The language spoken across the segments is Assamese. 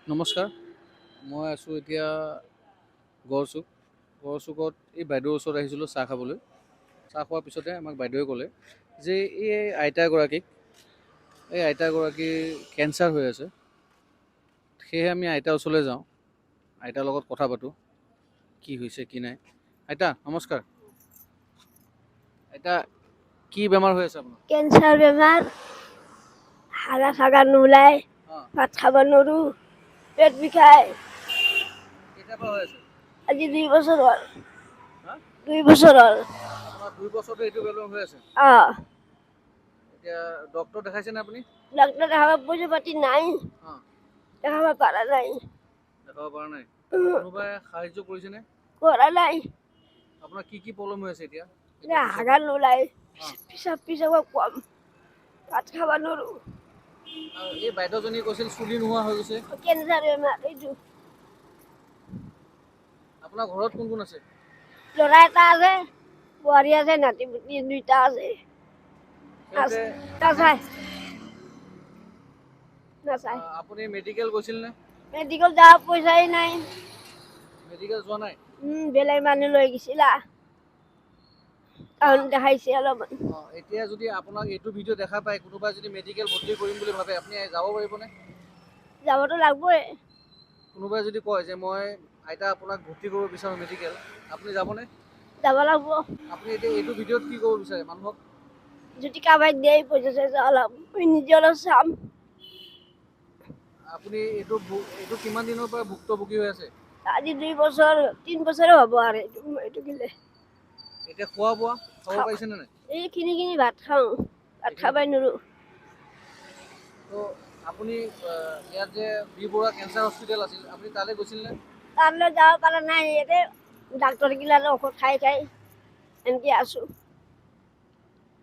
নমস্কাৰ, মই আছোঁ এতিয়া গড়চুকত এই বাইদেউৰ ওচৰত আহিছিলোঁ চাহ খাবলৈ। চাহ খোৱাৰ পিছতে আমাক বাইদেৱে ক'লে যে এই আইতাগৰাকীৰ কেঞ্চাৰ হৈ আছে, সেয়েহে আমি আইতাৰ ওচৰলৈ যাওঁ, আইতাৰ লগত কথা পাতোঁ, কি হৈছে কি নাই। আইতা নমস্কাৰ। আইতা কি বেমাৰ হৈ আছে আপোনাৰ? কেঞ্চাৰ বেমাৰ, হাগা চাগা নোলায়, ভাত খাব নোৱাৰোঁ, পেট বিষায়। কেতিয়াৰ পৰা হৈ আছে? আজি 2 বছৰ হ'ল। হা? 2 বছৰ হ'ল। আপোনাৰ 2 বছৰতে এইটো বেমাৰ হৈ আছে? এতিয়া ডক্টৰ দেখাইছেনে আপুনি? ডাক্তৰ দেখাব পইচা পাতি নাই, দেখাব পৰা নাই। দেখাব পৰা নাই? কোনোবাই সাহায্য কৰিছেনে? কৰা নাই। আপোনাৰ কি কি প্ৰব্লেম হৈ আছে এতিয়া? হাগা নোলায়, পিচাব কম, ভাত খাব নোৱাৰোঁ। আৰু এই বাইদেউজনী কৈছিল চুলি নোহোৱা হৈ গৈছে। কেঞ্চাৰ বেমাৰ এইটো। আপোনাৰ ঘৰত কোন কোন আছে? ল'ৰা এটা আছে, বোৱাৰী আছে, নাতি পুতি 2টা আছে। আপুনি মেডিকেল গৈছিল নে? মেডিকেল যাব পইচাই নাই। মেডিকেল যোৱা নাই? বেলেগ মানুহ লৈ গৈছিলা। দেখাইছে অলপমান। এতিয়া যদি আপোনাক এইটো ভিডিঅ' দেখা পায়, কোনোবাই যদি মেডিকেল ভৰ্তি কৰিম বুলি ভাবে, আপুনি যাব পাৰিবনে? যাবতো লাগবই। কোনোবাই যদি কয় যে মই আইতা আপোনাক ভৰ্তি কৰিব বিচাৰোঁ মেডিকেল, আপুনি যাবনে? যাব লাগব। আপুনি এতিয়া এইটো ভিডিঅ'ত কি ক'ব বিচাৰে মানুহক? যদি কাৰোবাক দিয়ে পইচা চইচা অলপ, মই নিজে অলপ চাম। আপুনি এইটো কিমান দিনৰ পৰা ভুক্তভোগী হৈ আছে? আজি 2 বছৰ, 3 বছৰে হ'ব আৰু এইটো গিলে। এতিয়া খোৱা বোৱা খাব পাৰিছেনে নাই? এই কিনি ভাত খাওঁ, ভাত খাবই নোৱাৰোঁ। তো আপুনি ইয়াত যে বি বৰুৱা কেঞ্চাৰ হস্পিটেল আছিল, আপুনি তালৈ গৈছিলনে? তালৈ যাব পৰা নাই, ইয়াতে ডাক্তৰগিলাৰ ঔষধ খাই এনেকৈ আছোঁ।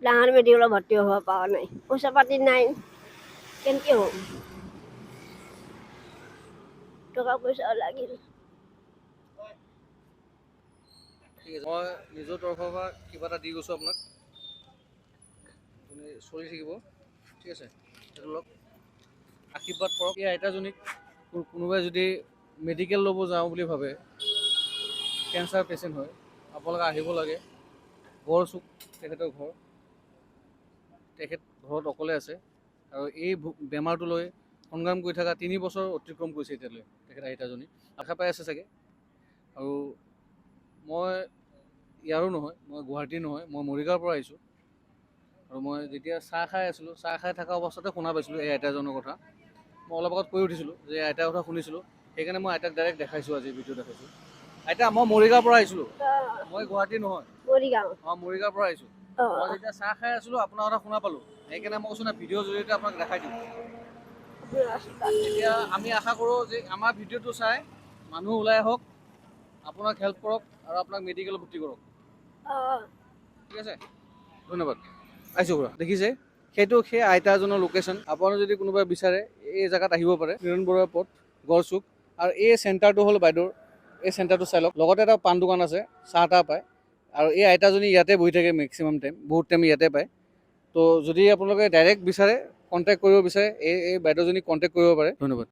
ডাঙৰ মেডিকেলত ভৰ্তি হ'ব পৰা নাই, পইচা পাতি নাই, কেনেকৈ হ'ব? টকা পইচাও লাগিল। ঠিক আছে, মই নিজৰ তৰফৰ পৰা কিবা এটা দি গৈছোঁ আপোনাক, আপুনি চলি থাকিব, ঠিক আছে? সেইটো লওক, আশীৰ্বাদ কৰক। এই আইতাজনীক কোনোবাই যদি মেডিকেল ল'ব যাওঁ বুলি ভাবে, কেঞ্চাৰ পেচেণ্ট হয়, আপোনালোকে আহিব লাগে। গড়চুক তেখেতৰ ঘৰ, তেখেত ঘৰত অকলে আছে আৰু এই বেমাৰটো লৈ সংগ্ৰাম কৰি থকা 3 বছৰ অতিক্ৰম কৰিছে এতিয়ালৈ তেখেত আইতাজনী। আশা পাই আছে চাগে। আৰু মই ইয়াৰো নহয়, মই গুৱাহাটীৰ নহয়, মই মৰিগাঁৱৰ পৰা আহিছোঁ। আৰু মই যেতিয়া চাহ খাই আছিলোঁ, চাহ খাই থকা অৱস্থাতে শুনা পাইছিলোঁ এই আইতাজনৰ কথা। মই অলপ আগত কৈ উঠিছিলোঁ যে আইতাৰ কথা শুনিছিলোঁ, সেইকাৰণে মই আইতাক ডাইৰেক্ট দেখাইছোঁ, আজি ভিডিঅ' দেখাইছোঁ। আইতা, মই মৰিগাঁৱৰ পৰা আহিছিলোঁ, মই গুৱাহাটী নহয়। মৰিগাঁৱৰ পৰা আহিছোঁ। মই যেতিয়া চাহ খাই আছিলোঁ, আপোনাৰ কথা শুনা পালোঁ, সেইকাৰণে মই কৈছোঁ না ভিডিঅ'ৰ জৰিয়তে আপোনাক দেখাই দিওঁ। এতিয়া আমি আশা কৰোঁ যে আমাৰ ভিডিঅ'টো চাই মানুহ ওলাই আহক, আপোনাক হেল্প কৰক আৰু আপোনাক মেডিকেলত ভৰ্তি কৰক। ঠিক আছে, ধন্যবাদ। আহিছোঁ খুৰা, দেখিছে সেইটো সেই আইতাজনৰ লোকেশ্যন। আপোনাৰ যদি কোনোবাই বিচাৰে এই জেগাত আহিব পাৰে, কিৰণ বৰুৱা পথ, গড়চুক। আৰু এই চেণ্টাৰটো হ'ল বাইদেউৰ, এই চেণ্টাৰটো চাই লওক। লগতে এটা পাণ দোকান আছে, চাহ তাহ পায়। আৰু এই আইতাজনী ইয়াতে বহি থাকে মেক্সিমাম টাইম, বহুত টাইম ইয়াতে পায়। তো যদি আপোনালোকে ডাইৰেক্ট বিচাৰে, কণ্টেক্ট কৰিব বিচাৰে, এই বাইদেউজনীক কণ্টেক্ট কৰিব পাৰে। ধন্যবাদ।